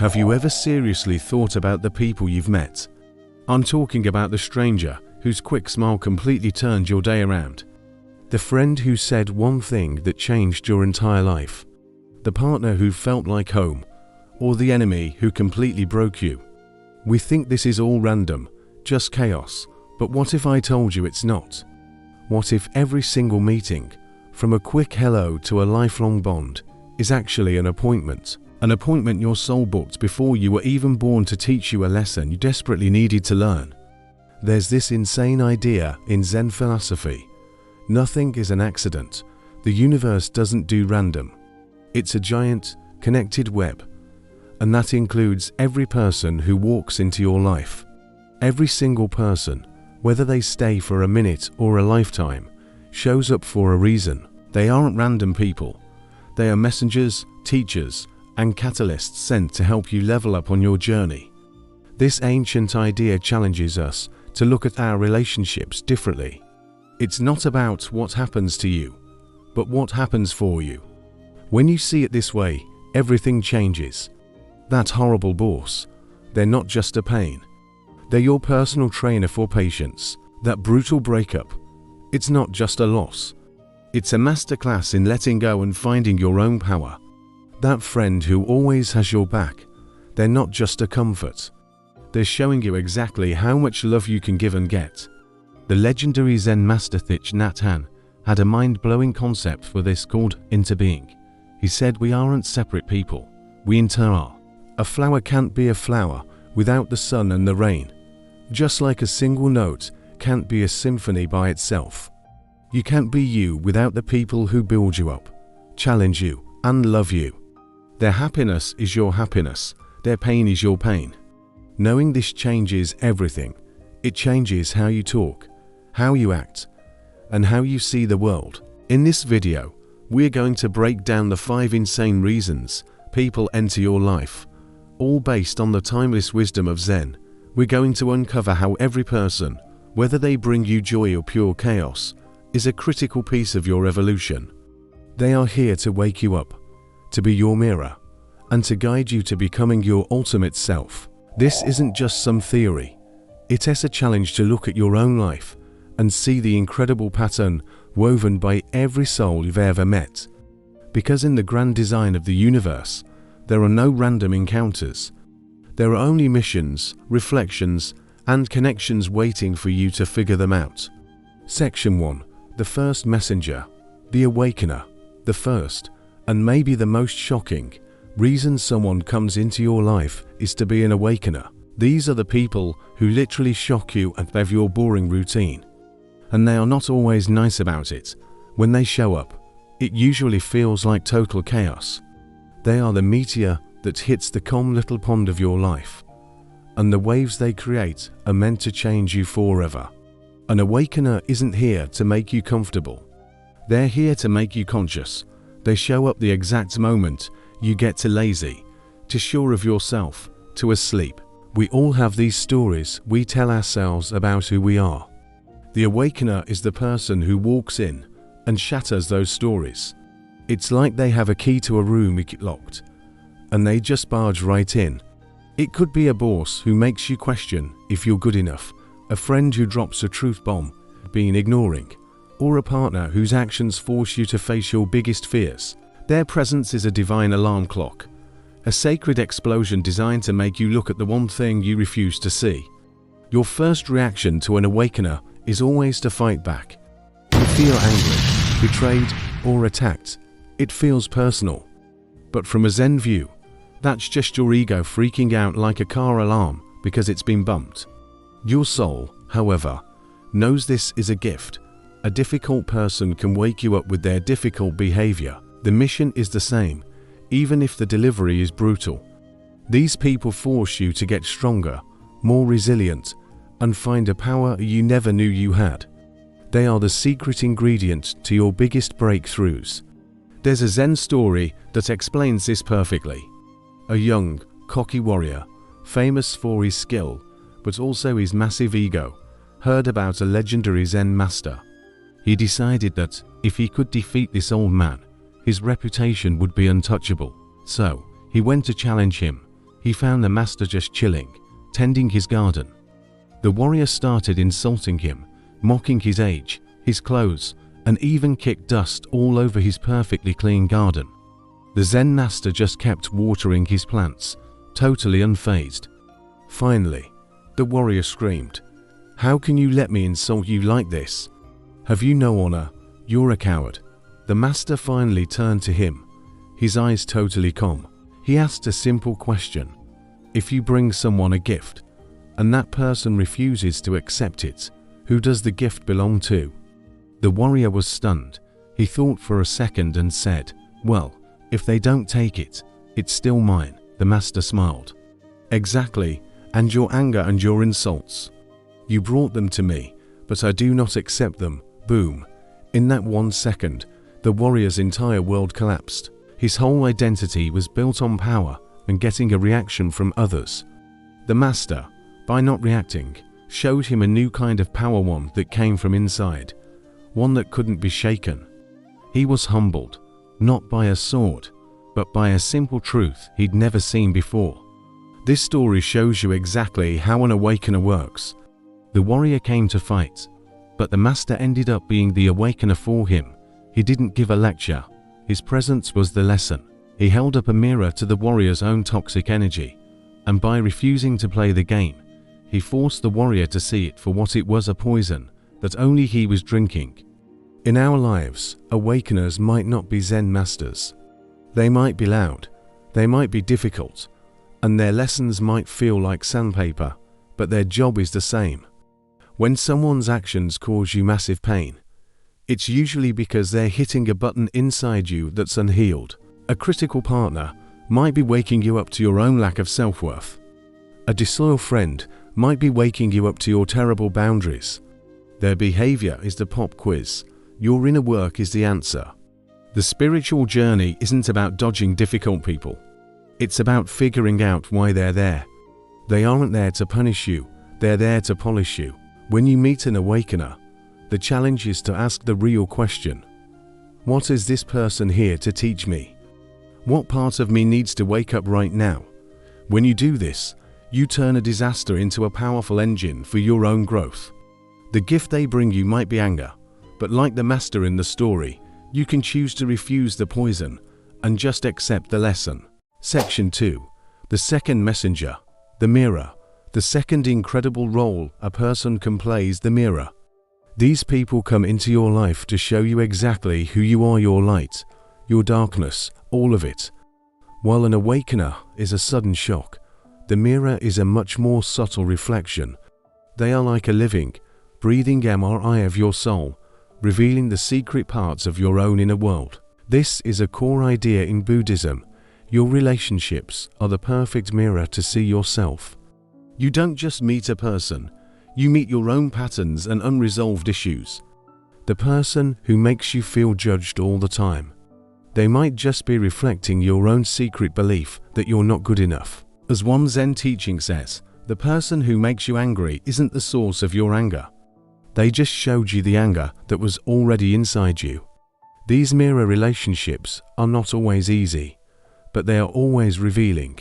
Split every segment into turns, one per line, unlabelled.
Have you ever seriously thought about the people you've met? I'm talking about the stranger whose quick smile completely turned your day around. The friend who said one thing that changed your entire life. The partner who felt like home. Or the enemy who completely broke you. We think this is all random, just chaos. But what if I told you it's not? What if every single meeting, from a quick hello to a lifelong bond, is actually an appointment? An appointment your soul booked before you were even born to teach you a lesson you desperately needed to learn. There's this insane idea in Zen philosophy. Nothing is an accident. The universe doesn't do random. It's a giant, connected web. And that includes every person who walks into your life. Every single person, whether they stay for a minute or a lifetime, shows up for a reason. They aren't random people. They are messengers, teachers, and catalysts sent to help you level up on your journey. This ancient idea challenges us to look at our relationships differently. It's not about what happens to you, but what happens for you. When you see it this way, everything changes. That horrible boss, they're not just a pain. They're your personal trainer for patience. That brutal breakup, it's not just a loss. It's a masterclass in letting go and finding your own power. That friend who always has your back, they're not just a comfort. They're showing you exactly how much love you can give and get. The legendary Zen master Thich Nhat Hanh had a mind-blowing concept for this called interbeing. He said we aren't separate people, we inter are. A flower can't be a flower without the sun and the rain. Just like a single note can't be a symphony by itself. You can't be you without the people who build you up, challenge you, and love you. Their happiness is your happiness, their pain is your pain. Knowing this changes everything. It changes how you talk, how you act, and how you see the world. In this video, we're going to break down the 5 insane reasons people enter your life, all based on the timeless wisdom of Zen. We're going to uncover how every person, whether they bring you joy or pure chaos, is a critical piece of your evolution. They are here to wake you up, to be your mirror, and to guide you to becoming your ultimate self. This isn't just some theory. It is a challenge to look at your own life and see the incredible pattern woven by every soul you've ever met. Because in the grand design of the universe, there are no random encounters. There are only missions, reflections, and connections waiting for you to figure them out. Section 1. The first messenger. The Awakener. The first, and maybe the most shocking, reason someone comes into your life is to be an Awakener. These are the people who literally shock you and have your boring routine. And they are not always nice about it. When they show up, it usually feels like total chaos. They are the meteor that hits the calm little pond of your life. And the waves they create are meant to change you forever. An Awakener isn't here to make you comfortable. They're here to make you conscious. They show up the exact moment you get too lazy, too sure of yourself, too asleep. We all have these stories we tell ourselves about who we are. The Awakener is the person who walks in and shatters those stories. It's like they have a key to a room we keep locked, and they just barge right in. It could be a boss who makes you question if you're good enough, a friend who drops a truth bomb you've been ignoring, or a partner whose actions force you to face your biggest fears. Their presence is a divine alarm clock, a sacred explosion designed to make you look at the one thing you refuse to see. Your first reaction to an Awakener is always to fight back. You feel angry, betrayed, or attacked. It feels personal. But from a Zen view, that's just your ego freaking out like a car alarm because it's been bumped. Your soul, however, knows this is a gift. A difficult person can wake you up with their difficult behavior. The mission is the same, even if the delivery is brutal. These people force you to get stronger, more resilient, and find a power you never knew you had. They are the secret ingredient to your biggest breakthroughs. There's a Zen story that explains this perfectly. A young, cocky warrior, famous for his skill, but also his massive ego, heard about a legendary Zen master. He decided that if he could defeat this old man, his reputation would be untouchable. So, he went to challenge him, he found the master just chilling, tending his garden. The warrior started insulting him, mocking his age, his clothes, and even kicked dust all over his perfectly clean garden. The Zen master just kept watering his plants, totally unfazed. Finally, the warrior screamed, "How can you let me insult you like this? Have you no honor? You're a coward." The master finally turned to him, his eyes totally calm. He asked a simple question. If you bring someone a gift, and that person refuses to accept it, who does the gift belong to? The warrior was stunned. He thought for a second and said, "Well, if they don't take it, it's still mine." The master smiled. "Exactly, and your anger and your insults. You brought them to me, but I do not accept them." Boom. In that 1 second, the warrior's entire world collapsed. His whole identity was built on power and getting a reaction from others. The master, by not reacting, showed him a new kind of power, one that came from inside, one that couldn't be shaken. He was humbled, not by a sword, but by a simple truth he'd never seen before. This story shows you exactly how an awakener works. The warrior came to fight, but the master ended up being the awakener for him. He didn't give a lecture. His presence was the lesson. He held up a mirror to the warrior's own toxic energy, and by refusing to play the game, he forced the warrior to see it for what it was, a poison that only he was drinking. In our lives, awakeners might not be Zen masters. They might be loud, they might be difficult, and their lessons might feel like sandpaper, but their job is the same. When someone's actions cause you massive pain, it's usually because they're hitting a button inside you that's unhealed. A critical partner might be waking you up to your own lack of self-worth. A disloyal friend might be waking you up to your terrible boundaries. Their behavior is the pop quiz. Your inner work is the answer. The spiritual journey isn't about dodging difficult people. It's about figuring out why they're there. They aren't there to punish you, they're there to polish you. When you meet an awakener, the challenge is to ask the real question. What is this person here to teach me? What part of me needs to wake up right now? When you do this, you turn a disaster into a powerful engine for your own growth. The gift they bring you might be anger, but like the master in the story, you can choose to refuse the poison and just accept the lesson. Section 2. The second messenger, the mirror. The second incredible role a person can play is the mirror. These people come into your life to show you exactly who you are, your light, your darkness, all of it. While an awakener is a sudden shock, the mirror is a much more subtle reflection. They are like a living, breathing MRI of your soul, revealing the secret parts of your own inner world. This is a core idea in Buddhism. Your relationships are the perfect mirror to see yourself. You don't just meet a person, you meet your own patterns and unresolved issues. The person who makes you feel judged all the time, they might just be reflecting your own secret belief that you're not good enough. As one Zen teaching says, the person who makes you angry isn't the source of your anger. They just showed you the anger that was already inside you. These mirror relationships are not always easy, but they are always revealing.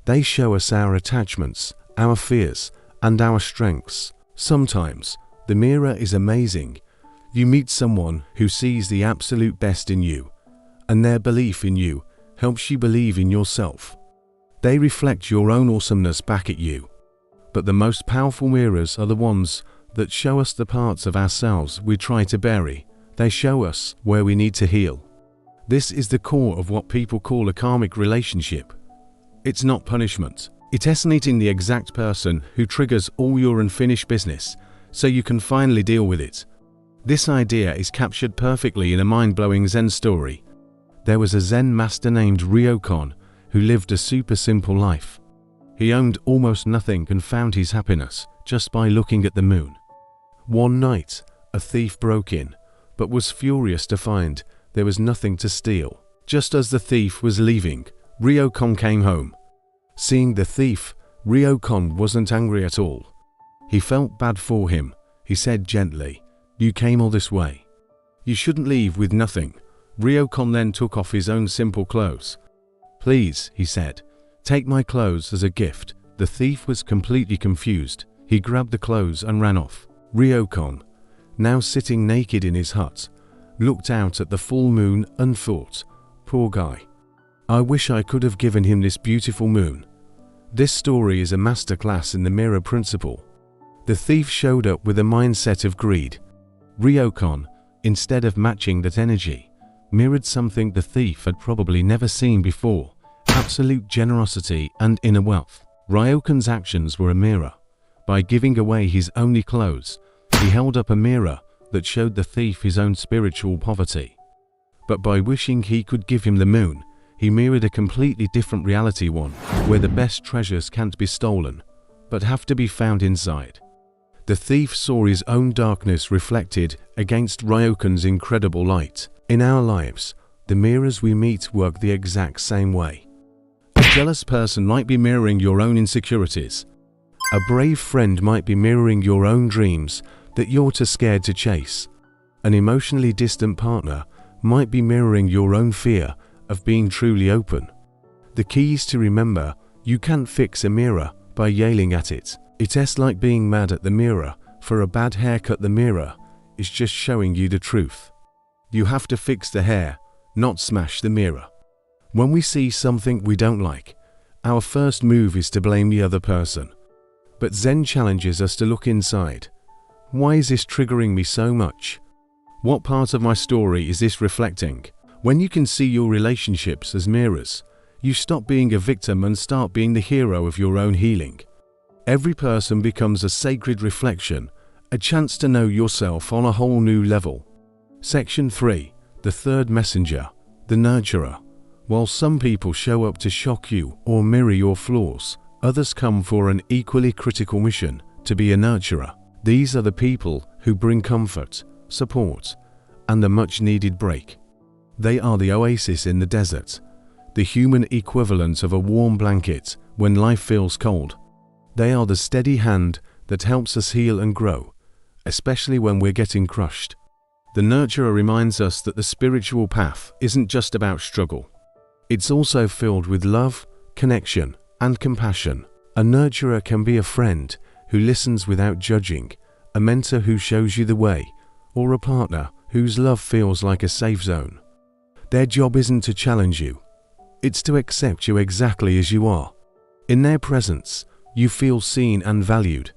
They show us our attachments, our fears, and our strengths. Sometimes, the mirror is amazing. You meet someone who sees the absolute best in you, and their belief in you helps you believe in yourself. They reflect your own awesomeness back at you. But the most powerful mirrors are the ones that show us the parts of ourselves we try to bury. They show us where we need to heal. This is the core of what people call a karmic relationship. It's not punishment. It's isolating the exact person who triggers all your unfinished business so you can finally deal with it. This idea is captured perfectly in a mind-blowing Zen story. There was a Zen master named Ryokan who lived a super simple life. He owned almost nothing and found his happiness just by looking at the moon. One night, a thief broke in, but was furious to find there was nothing to steal. Just as the thief was leaving, Ryokan came home. Seeing the thief, Ryokan wasn't angry at all. He felt bad for him. He said gently, "You came all this way. You shouldn't leave with nothing." Ryokan then took off his own simple clothes. "Please," he said, Take my clothes as a gift." The thief was completely confused. He grabbed the clothes and ran off. Ryokan, now sitting naked in his hut, looked out at the full moon and thought, "Poor guy. I wish I could have given him this beautiful moon." This story is a masterclass in the mirror principle. The thief showed up with a mindset of greed. Ryokan, instead of matching that energy, mirrored something the thief had probably never seen before: absolute generosity and inner wealth. Ryokan's actions were a mirror. By giving away his only clothes, he held up a mirror that showed the thief his own spiritual poverty. But by wishing he could give him the moon, he mirrored a completely different reality, one where the best treasures can't be stolen, but have to be found inside. The thief saw his own darkness reflected against Ryokan's incredible light. In our lives, the mirrors we meet work the exact same way. A jealous person might be mirroring your own insecurities. A brave friend might be mirroring your own dreams that you're too scared to chase. An emotionally distant partner might be mirroring your own fear of being truly open. The key is to remember, you can't fix a mirror by yelling at it. It's like being mad at the mirror for a bad haircut. The mirror is just showing you the truth. You have to fix the hair, not smash the mirror. When we see something we don't like, our first move is to blame the other person. But Zen challenges us to look inside. Why is this triggering me so much? What part of my story is this reflecting? When you can see your relationships as mirrors, you stop being a victim and start being the hero of your own healing. Every person becomes a sacred reflection, a chance to know yourself on a whole new level. Section 3. The third messenger, the nurturer. While some people show up to shock you or mirror your flaws, others come for an equally critical mission, to be a nurturer. These are the people who bring comfort, support, and the much-needed break. They are the oasis in the desert, the human equivalent of a warm blanket when life feels cold. They are the steady hand that helps us heal and grow, especially when we're getting crushed. The nurturer reminds us that the spiritual path isn't just about struggle. It's also filled with love, connection, and compassion. A nurturer can be a friend who listens without judging, a mentor who shows you the way, or a partner whose love feels like a safe zone. Their job isn't to challenge you. It's to accept you exactly as you are. In their presence, you feel seen and valued.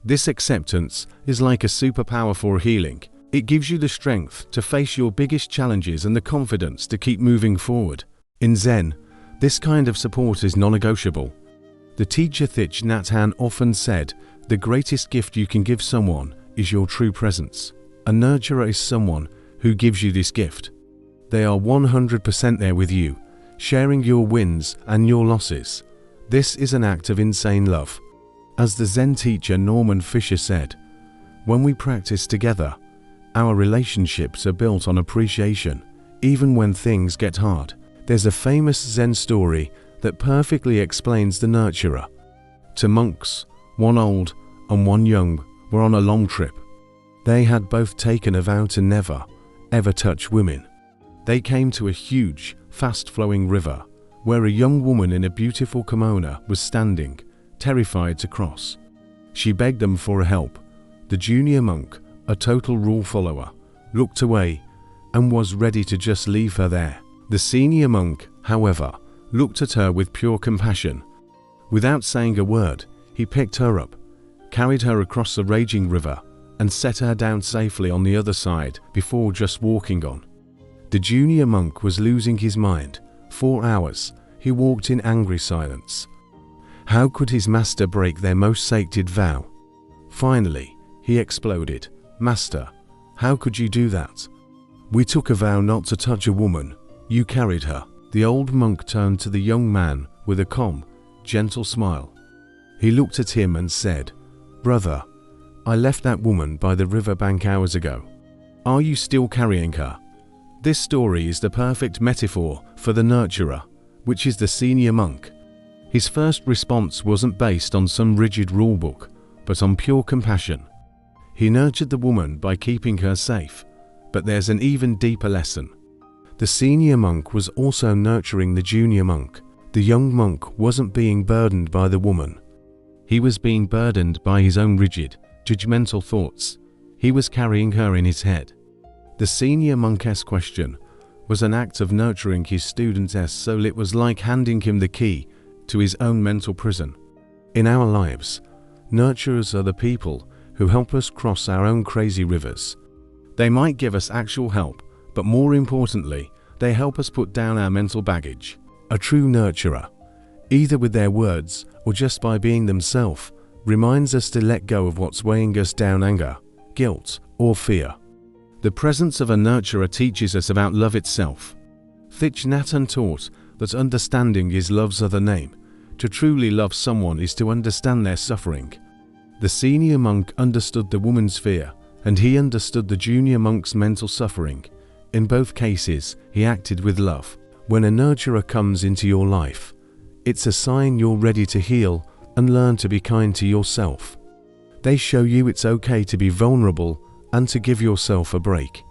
This acceptance is like a superpower for healing. It gives you the strength to face your biggest challenges and the confidence to keep moving forward. In Zen, this kind of support is non-negotiable. The teacher Thich Nhat Hanh often said, "The greatest gift you can give someone is your true presence." A nurturer is someone who gives you this gift. They are 100% there with you, sharing your wins and your losses. This is an act of insane love. As the Zen teacher Norman Fisher said, "When we practice together, our relationships are built on appreciation, even when things get hard." There's a famous Zen story that perfectly explains the nurturer. Two monks, one old and one young, were on a long trip. They had both taken a vow to never, ever touch women. They came to a huge, fast-flowing river, where a young woman in a beautiful kimono was standing, terrified to cross. She begged them for help. The junior monk, a total rule follower, looked away and was ready to just leave her there. The senior monk, however, looked at her with pure compassion. Without saying a word, he picked her up, carried her across the raging river, and set her down safely on the other side before just walking on. The junior monk was losing his mind. For hours, he walked in angry silence. How could his master break their most sacred vow? Finally, he exploded. "Master, how could you do that? We took a vow not to touch a woman. You carried her." The old monk turned to the young man with a calm, gentle smile. He looked at him and said, "Brother, I left that woman by the riverbank hours ago. Are you still carrying her?" This story is the perfect metaphor for the nurturer, which is the senior monk. His first response wasn't based on some rigid rulebook, but on pure compassion. He nurtured the woman by keeping her safe, but there's an even deeper lesson. The senior monk was also nurturing the junior monk, The young monk wasn't being burdened by the woman. He was being burdened by his own rigid, judgmental thoughts. He was carrying her in his head. The senior monk's question was an act of nurturing his student's soul. It was like handing him the key to his own mental prison. In our lives, nurturers are the people who help us cross our own crazy rivers. They might give us actual help, but more importantly, they help us put down our mental baggage. A true nurturer, either with their words or just by being themselves, reminds us to let go of what's weighing us down: anger, guilt, or fear. The presence of a nurturer teaches us about love itself. Thich Nhat Hanh taught that understanding is love's other name. To truly love someone is to understand their suffering. The senior monk understood the woman's fear, and he understood the junior monk's mental suffering. In both cases, he acted with love. When a nurturer comes into your life, it's a sign you're ready to heal and learn to be kind to yourself. They show you it's okay to be vulnerable and to give yourself a break.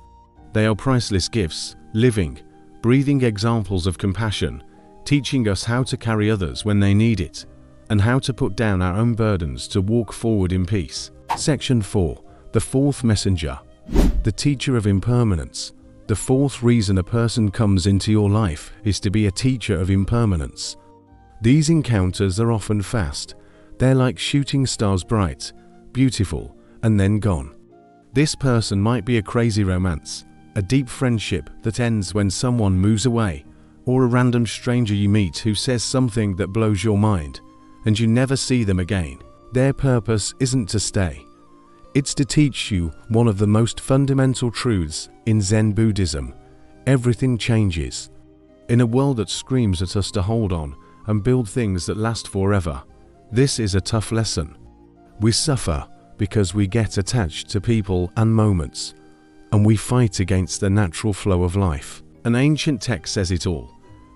They are priceless gifts, living, breathing examples of compassion, teaching us how to carry others when they need it, and how to put down our own burdens to walk forward in peace. Section 4. The fourth messenger. The Teacher of Impermanence. The fourth reason a person comes into your life is to be a teacher of impermanence. These encounters are often fast. They're like shooting stars, bright, beautiful, and then gone. This person might be a crazy romance, a deep friendship that ends when someone moves away, or a random stranger you meet who says something that blows your mind, and you never see them again. Their purpose isn't to stay. It's to teach you one of the most fundamental truths in Zen Buddhism. Everything changes. In a world that screams at us to hold on and build things that last forever, this is a tough lesson. We suffer because we get attached to people and moments, and we fight against the natural flow of life. An ancient text says it all.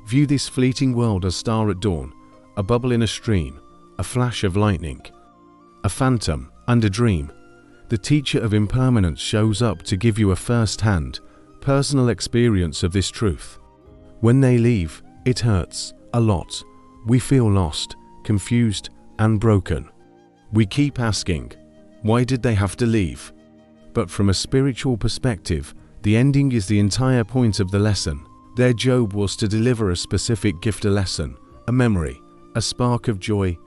View this fleeting world as star at dawn, a bubble in a stream, a flash of lightning, a phantom, and a dream. The Teacher of Impermanence shows up to give you a first-hand, personal experience of this truth. When they leave, it hurts a lot. We feel lost, confused, and broken. We keep asking, why did they have to leave? But from a spiritual perspective, the ending is the entire point of the lesson. Their job was to deliver a specific gift, a lesson, a memory, a spark of joy,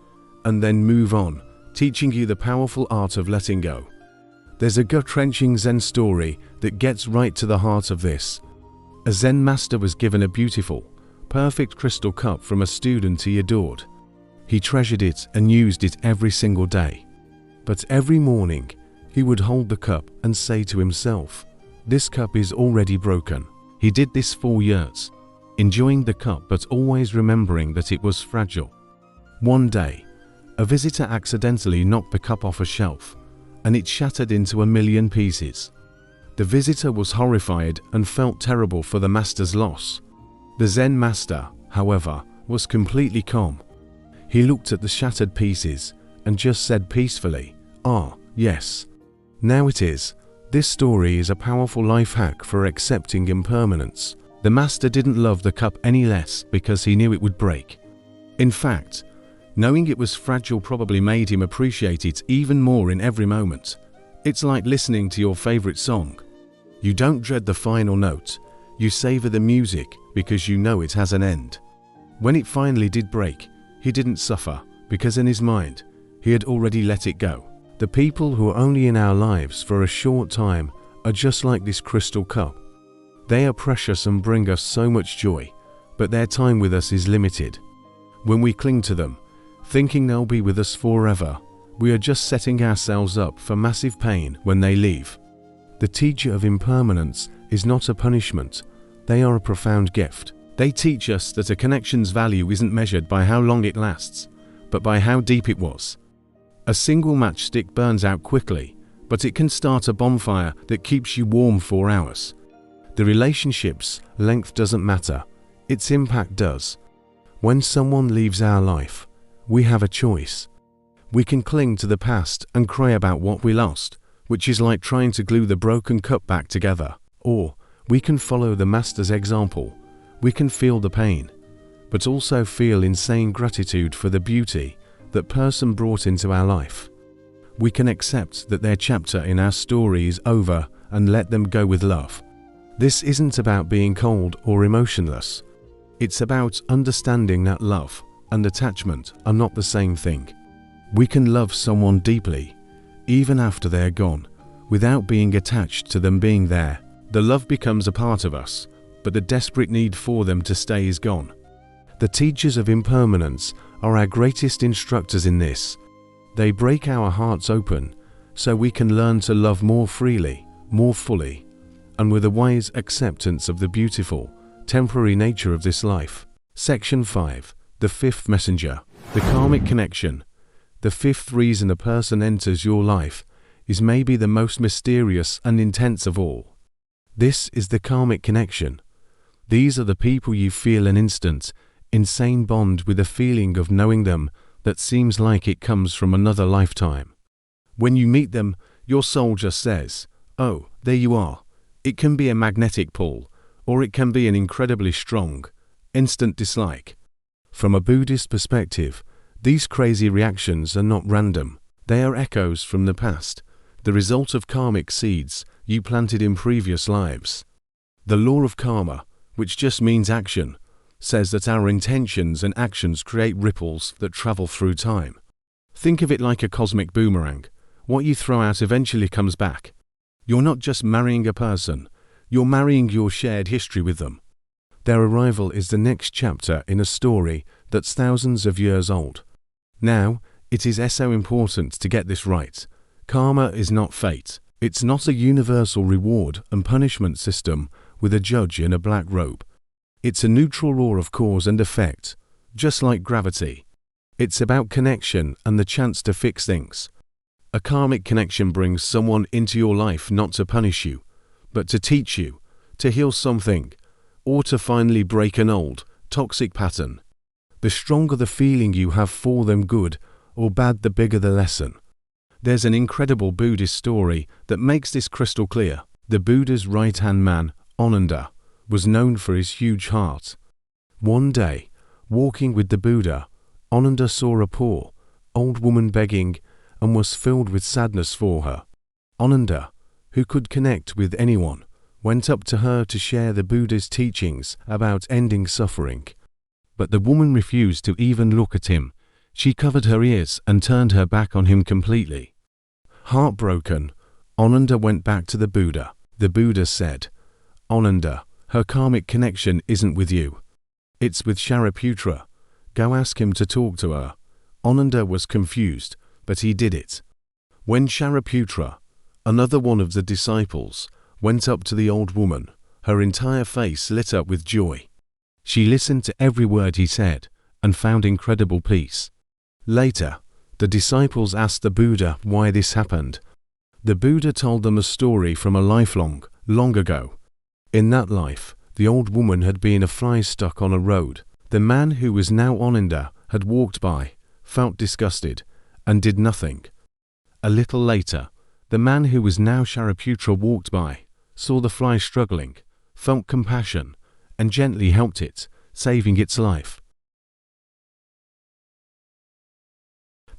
and then move on, teaching you the powerful art of letting go. There's a gut-wrenching Zen story that gets right to the heart of this. A Zen master was given a beautiful, perfect crystal cup from a student he adored. He treasured it and used it every single day. But every morning, he would hold the cup and say to himself, "This cup is already broken." He did this for years, enjoying the cup but always remembering that it was fragile. One day, a visitor accidentally knocked the cup off a shelf, and it shattered into 1,000,000 pieces. The visitor was horrified and felt terrible for the master's loss. The Zen master, however, was completely calm. He looked at the shattered pieces and just said peacefully, "Ah, yes. Now it is." This story is a powerful life hack for accepting impermanence. The master didn't love the cup any less because he knew it would break. In fact, knowing it was fragile probably made him appreciate it even more in every moment. It's like listening to your favorite song. You don't dread the final note. You savor the music because you know it has an end. When it finally did break, he didn't suffer because in his mind, he had already let it go. The people who are only in our lives for a short time are just like this crystal cup. They are precious and bring us so much joy, but their time with us is limited. When we cling to them, thinking they'll be with us forever, we are just setting ourselves up for massive pain when they leave. The Teacher of Impermanence is not a punishment. They are a profound gift. They teach us that a connection's value isn't measured by how long it lasts, but by how deep it was. A single matchstick burns out quickly, but it can start a bonfire that keeps you warm for hours. The relationship's length doesn't matter. Its impact does. When someone leaves our life, we have a choice. We can cling to the past and cry about what we lost, which is like trying to glue the broken cup back together. Or we can follow the master's example. We can feel the pain, but also feel insane gratitude for the beauty that person brought into our life. We can accept that their chapter in our story is over and let them go with love. This isn't about being cold or emotionless. It's about understanding that love and attachment are not the same thing. We can love someone deeply, even after they're gone, without being attached to them being there. The love becomes a part of us, but the desperate need for them to stay is gone. The Teachers of Impermanence are our greatest instructors in this. They break our hearts open so we can learn to love more freely, more fully, and with a wise acceptance of the beautiful, temporary nature of this life. Section 5. The fifth messenger. The Karmic Connection. The fifth reason a person enters your life is maybe the most mysterious and intense of all. This is the Karmic Connection. These are the people you feel an instant, insane bond with a feeling of knowing them that seems like it comes from another lifetime. When you meet them, your soul just says, "Oh, there you are." It can be a magnetic pull, or it can be an incredibly strong, instant dislike. From a Buddhist perspective, these crazy reactions are not random. They are echoes from the past, the result of karmic seeds you planted in previous lives. The law of karma, which just means action, says that our intentions and actions create ripples that travel through time. Think of it like a cosmic boomerang. What you throw out eventually comes back. You're not just marrying a person, you're marrying your shared history with them. Their arrival is the next chapter in a story that's thousands of years old. Now, it is so important to get this right. Karma is not fate. It's not a universal reward and punishment system with a judge in a black robe. It's a neutral law of cause and effect, just like gravity. It's about connection and the chance to fix things. A karmic connection brings someone into your life not to punish you, but to teach you, to heal something, or to finally break an old, toxic pattern. The stronger the feeling you have for them, good or bad, the bigger the lesson. There's an incredible Buddhist story that makes this crystal clear. The Buddha's right-hand man, Ananda, was known for his huge heart. One day, walking with the Buddha, Ananda saw a poor, old woman begging and was filled with sadness for her. Ananda, who could connect with anyone, went up to her to share the Buddha's teachings about ending suffering. But the woman refused to even look at him. She covered her ears and turned her back on him completely. Heartbroken, Ananda went back to the Buddha. The Buddha said, "Ananda, her karmic connection isn't with you. It's with Shariputra. Go ask him to talk to her." Ananda was confused, but he did it. When Shariputra, another one of the disciples, went up to the old woman, her entire face lit up with joy. She listened to every word he said and found incredible peace. Later, the disciples asked the Buddha why this happened. The Buddha told them a story from a life long ago. In that life, the old woman had been a fly stuck on a road. The man who was now Ananda had walked by, felt disgusted, and did nothing. A little later, the man who was now Shariputra walked by, saw the fly struggling, felt compassion, and gently helped it, saving its life.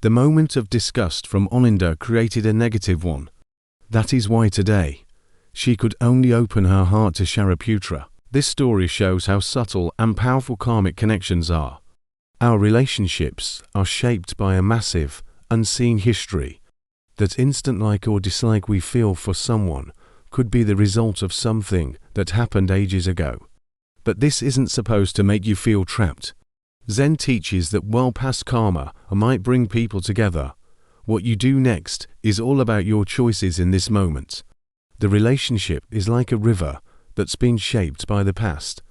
The moment of disgust from Ananda created a negative one. That is why today, she could only open her heart to Shariputra. This story shows how subtle and powerful karmic connections are. Our relationships are shaped by a massive, unseen history. That instant like or dislike we feel for someone could be the result of something that happened ages ago. But this isn't supposed to make you feel trapped. Zen teaches that while past karma might bring people together, what you do next is all about your choices in this moment. The relationship is like a river that's been shaped by the past,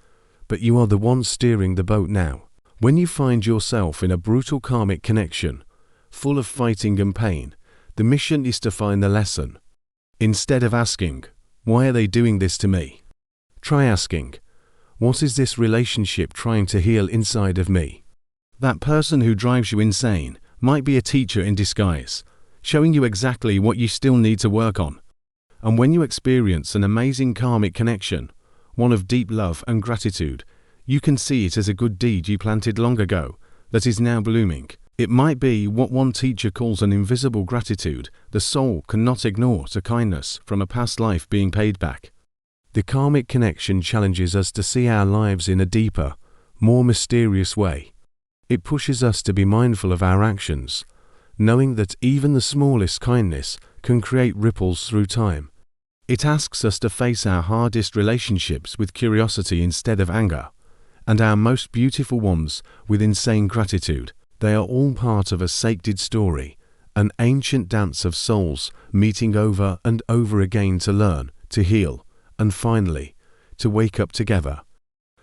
but you are the one steering the boat now. When you find yourself in a brutal karmic connection, full of fighting and pain, the mission is to find the lesson. Instead of asking, "Why are they doing this to me?" try asking, "What is this relationship trying to heal inside of me?" That person who drives you insane might be a teacher in disguise, showing you exactly what you still need to work on. And when you experience an amazing karmic connection, one of deep love and gratitude, You can see it as a good deed you planted long ago that is now blooming. It might be what one teacher calls an invisible gratitude the soul cannot ignore to kindness from a past life being paid back. The Karmic Connection challenges us to see our lives in a deeper, more mysterious way. It pushes us to be mindful of our actions, knowing that even the smallest kindness can create ripples through time. It asks us to face our hardest relationships with curiosity instead of anger, and our most beautiful ones with insane gratitude. They are all part of a sacred story, an ancient dance of souls meeting over and over again to learn, to heal, and finally, to wake up together.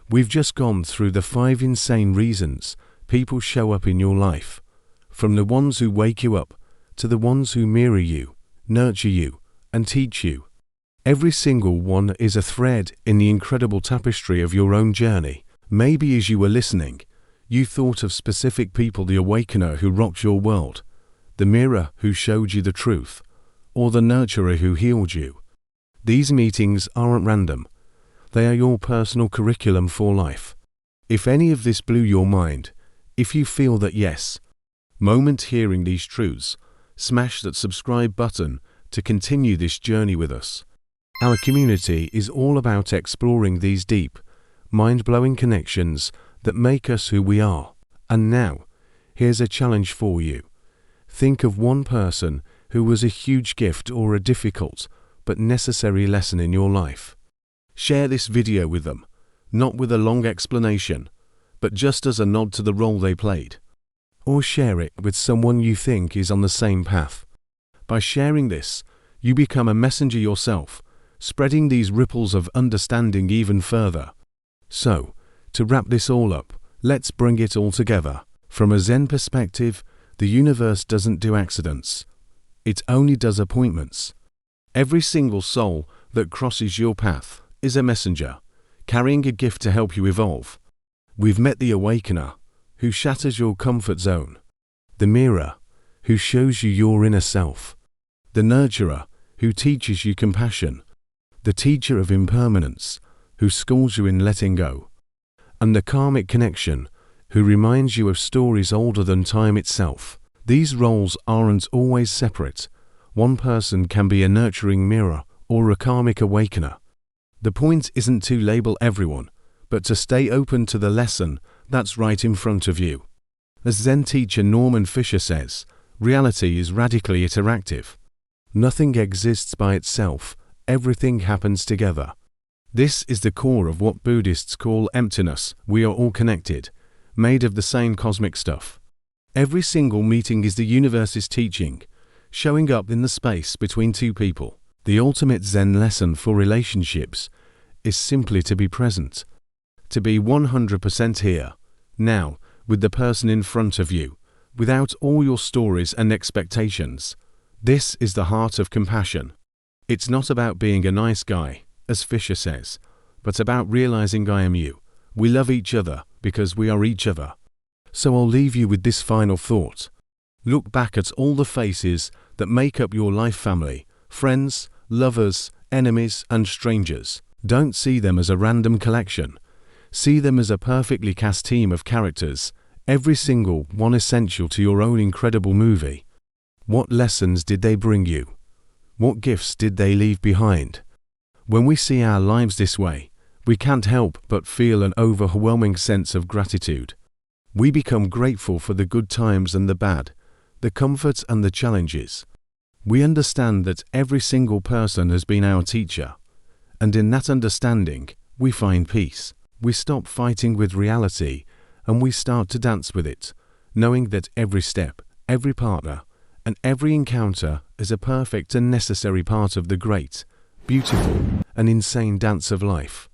We've just gone through the 5 insane reasons people show up in your life, from the ones who wake you up to the ones who mirror you, nurture you, and teach you. Every single one is a thread in the incredible tapestry of your own journey. Maybe as you were listening, you thought of specific people, the Awakener who rocked your world, the mirror who showed you the truth, or the nurturer who healed you. These meetings aren't random. They are your personal curriculum for life. If any of this blew your mind, if you feel that yes, moment hearing these truths, smash that subscribe button to continue this journey with us. Our community is all about exploring these deep, mind-blowing connections that make us who we are. And now, here's a challenge for you. Think of one person who was a huge gift or a difficult but necessary lesson in your life. Share this video with them, not with a long explanation, but just as a nod to the role they played. Or share it with someone you think is on the same path. By sharing this, you become a messenger yourself, spreading these ripples of understanding even further. So, to wrap this all up, let's bring it all together. From a Zen perspective, the universe doesn't do accidents. It only does appointments. Every single soul that crosses your path is a messenger, carrying a gift to help you evolve. We've met the Awakener, who shatters your comfort zone, the mirror, who shows you your inner self, the nurturer, who teaches you compassion, the Teacher of Impermanence, who schools you in letting go, and the Karmic Connection, who reminds you of stories older than time itself. These roles aren't always separate. One person can be a nurturing mirror or a karmic awakener. The point isn't to label everyone, but to stay open to the lesson that's right in front of you. As Zen teacher Norman Fisher says, reality is radically interactive. Nothing exists by itself, everything happens together. This is the core of what Buddhists call emptiness. We are all connected, made of the same cosmic stuff. Every single meeting is the universe's teaching, showing up in the space between two people. The ultimate Zen lesson for relationships is simply to be present, to be 100% here, now, with the person in front of you, without all your stories and expectations. This is the heart of compassion. It's not about being a nice guy, as Fisher says, but about realizing I am you. We love each other because we are each other. So I'll leave you with this final thought. Look back at all the faces that make up your life family, friends, lovers, enemies, and strangers. Don't see them as a random collection. See them as a perfectly cast team of characters, every single one essential to your own incredible movie. What lessons did they bring you? What gifts did they leave behind? When we see our lives this way, we can't help but feel an overwhelming sense of gratitude. We become grateful for the good times and the bad, the comforts and the challenges. We understand that every single person has been our teacher, and in that understanding, we find peace. We stop fighting with reality, and we start to dance with it, knowing that every step, every partner, and every encounter is a perfect and necessary part of the great, beautiful, and insane dance of life.